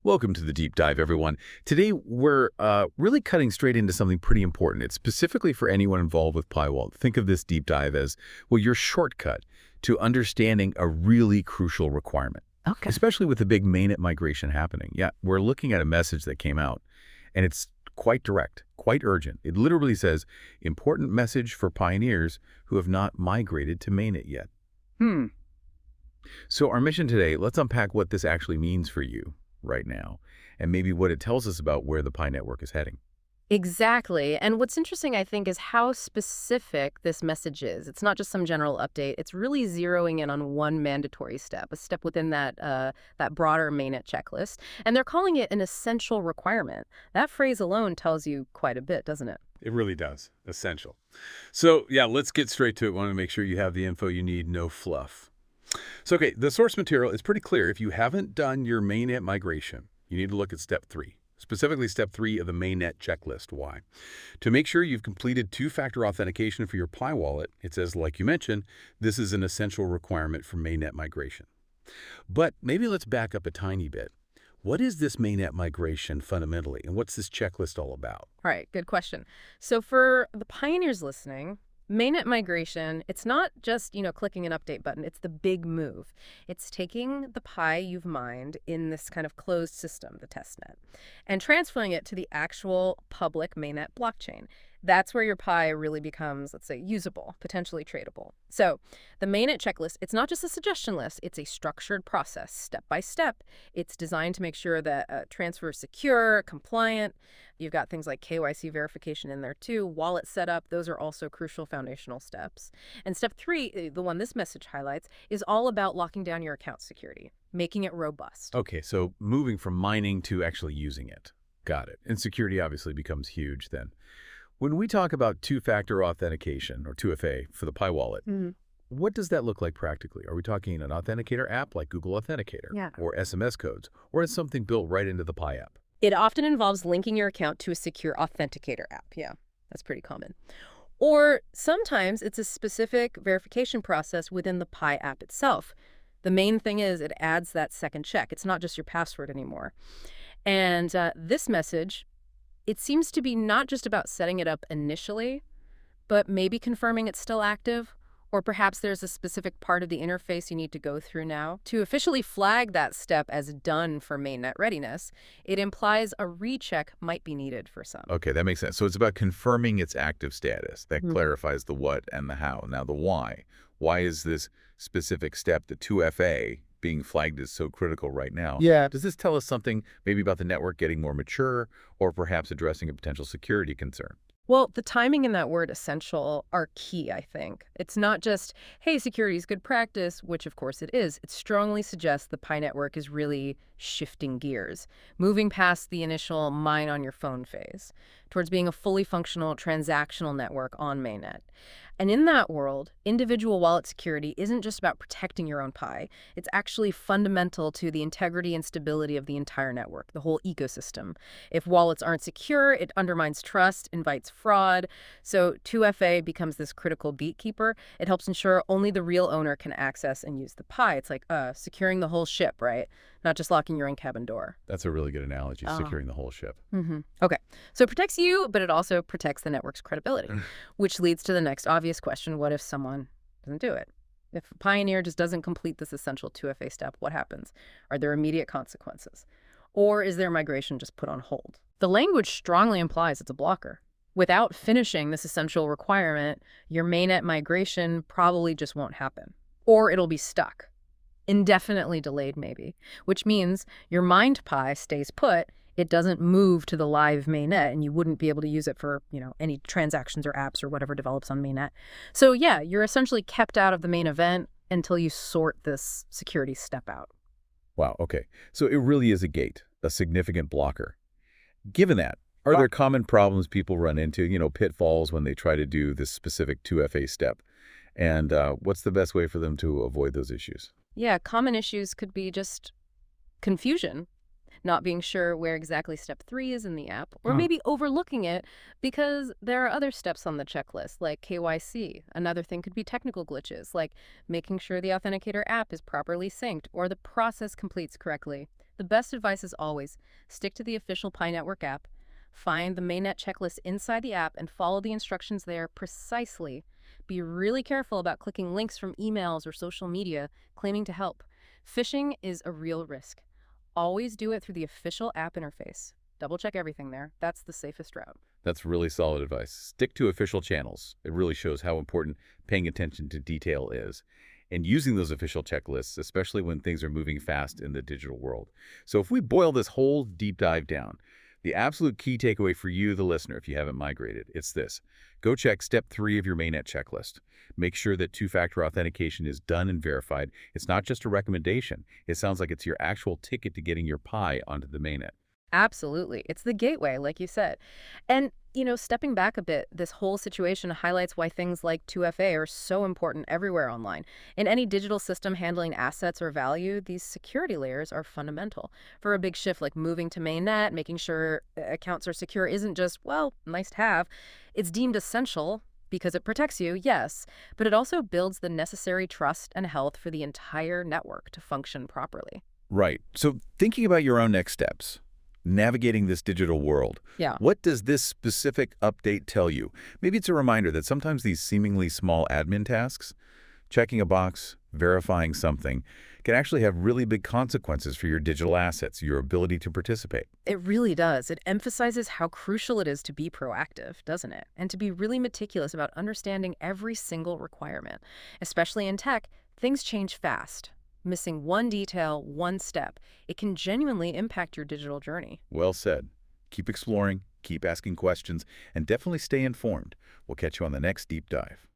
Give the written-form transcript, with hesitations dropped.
Welcome to the deep dive, everyone. Today, we're really cutting straight into something pretty important. It's specifically for anyone involved with PyWall. Think of this deep dive as, well, your shortcut to understanding a really crucial requirement, especially with the big mainnet migration happening. Yeah, we're looking at a message that came out, and it's quite direct, quite urgent. It literally says, important message for pioneers who have not migrated to mainnet yet. So our mission today, let's unpack what this actually means for you right now, and maybe what it tells us about where the Pi network is heading. Exactly. And what's interesting, I think, is how specific this message is. It's not just some general update. It's really zeroing in on one mandatory step, a step within that broader mainnet checklist. And they're calling it an essential requirement. That phrase alone tells you quite a bit, doesn't it? It really does. Essential. So yeah, let's get straight to it. Want to make sure you have the info you need, no fluff. So, okay, the source material is pretty clear. If you haven't done your mainnet migration, you need to look at step 3, specifically step 3 of the mainnet checklist. Why? To make sure you've completed two-factor authentication for your Pi wallet, it says, like you mentioned, this is an essential requirement for mainnet migration. But maybe let's back up a tiny bit. What is this mainnet migration fundamentally, and what's this checklist all about? All right, good question. So for the pioneers listening, mainnet migration, it's not just, clicking an update button. It's the big move. It's taking the Pi you've mined in this kind of closed system, the testnet, and transferring it to the actual public mainnet blockchain. That's where your Pi really becomes, let's say, usable, potentially tradable. So the mainnet checklist, it's not just a suggestion list. It's a structured process, step by step. It's designed to make sure that transfer is secure, compliant. You've got things like KYC verification in there too, wallet setup. Those are also crucial foundational steps. And step 3, the one this message highlights, is all about locking down your account security, making it robust. Okay, so moving from mining to actually using it. Got it. And security obviously becomes huge then. When we talk about two-factor authentication, or 2FA, for the Pi wallet, what does that look like practically? Are we talking an authenticator app like Google Authenticator, or SMS codes, or is something built right into the Pi app? It often involves linking your account to a secure authenticator app. Yeah, that's pretty common. Or sometimes it's a specific verification process within the Pi app itself. The main thing is it adds that second check. It's not just your password anymore. And this message, it seems to be not just about setting it up initially, but maybe confirming it's still active, or perhaps there's a specific part of the interface you need to go through now. To officially flag that step as done for mainnet readiness, it implies a recheck might be needed for some. Okay, that makes sense. So it's about confirming its active status. That clarifies the what and the how. Now the why. Why is this specific step, the 2FA, being flagged as so critical right now? Yeah. Does this tell us something maybe about the network getting more mature, or perhaps addressing a potential security concern? Well, the timing and that word essential are key, I think. It's not just, hey, security is good practice, which of course it is. It strongly suggests the Pi network is really shifting gears, moving past the initial mine on your phone phase towards being a fully functional transactional network on mainnet. And in that world, individual wallet security isn't just about protecting your own Pi. It's actually fundamental to the integrity and stability of the entire network, the whole ecosystem. If wallets aren't secure, it undermines trust, invites fraud. So 2FA becomes this critical beatkeeper. It helps ensure only the real owner can access and use the Pi. It's like securing the whole ship, right? Not just locking your own cabin door. That's a really good analogy, securing the whole ship. Okay, so it protects you, but it also protects the network's credibility, which leads to the next obvious question. What if someone doesn't do it? If a pioneer just doesn't complete this essential 2FA step, what happens? Are there immediate consequences? Or is their migration just put on hold? The language strongly implies it's a blocker. Without finishing this essential requirement, your mainnet migration probably just won't happen. Or it'll be stuck. Indefinitely delayed maybe, which means your mined Pi stays put. It doesn't move to the live mainnet, and you wouldn't be able to use it for, any transactions or apps or whatever develops on mainnet. So yeah, you're essentially kept out of the main event until you sort this security step out. Wow, okay. So it really is a gate, a significant blocker. Given that, are there common problems people run into, pitfalls when they try to do this specific 2FA step? And what's the best way for them to avoid those issues? Yeah, common issues could be just confusion, not being sure where exactly step 3 is in the app, or maybe overlooking it because there are other steps on the checklist, like KYC. Another thing could be technical glitches, like making sure the Authenticator app is properly synced or the process completes correctly. The best advice is always stick to the official Pi Network app, find the Mainnet checklist inside the app, and follow the instructions there precisely. Be really careful about clicking links from emails or social media claiming to help. Phishing is a real risk. Always do it through the official app interface. Double check everything there. That's the safest route. That's really solid advice. Stick to official channels. It really shows how important paying attention to detail is. And using those official checklists, especially when things are moving fast in the digital world. So if we boil this whole deep dive down, the absolute key takeaway for you, the listener, if you haven't migrated, it's this. Go check step 3 of your Mainnet checklist. Make sure that two-factor authentication is done and verified. It's not just a recommendation. It sounds like it's your actual ticket to getting your Pi onto the Mainnet. Absolutely. It's the gateway, like you said. And, stepping back a bit, this whole situation highlights why things like 2FA are so important everywhere online. In any digital system handling assets or value, these security layers are fundamental. For a big shift like moving to mainnet, making sure accounts are secure isn't just, well, nice to have. It's deemed essential because it protects you, yes, but it also builds the necessary trust and health for the entire network to function properly. Right. So thinking about your own next steps, navigating this digital world. Yeah. What does this specific update tell you? Maybe it's a reminder that sometimes these seemingly small admin tasks, checking a box, verifying something, can actually have really big consequences for your digital assets, your ability to participate. It really does. It emphasizes how crucial it is to be proactive, doesn't it? And to be really meticulous about understanding every single requirement. Especially in tech, things change fast. Missing one detail, one step, it can genuinely impact your digital journey. Well said. Keep exploring, keep asking questions, and definitely stay informed. We'll catch you on the next deep dive.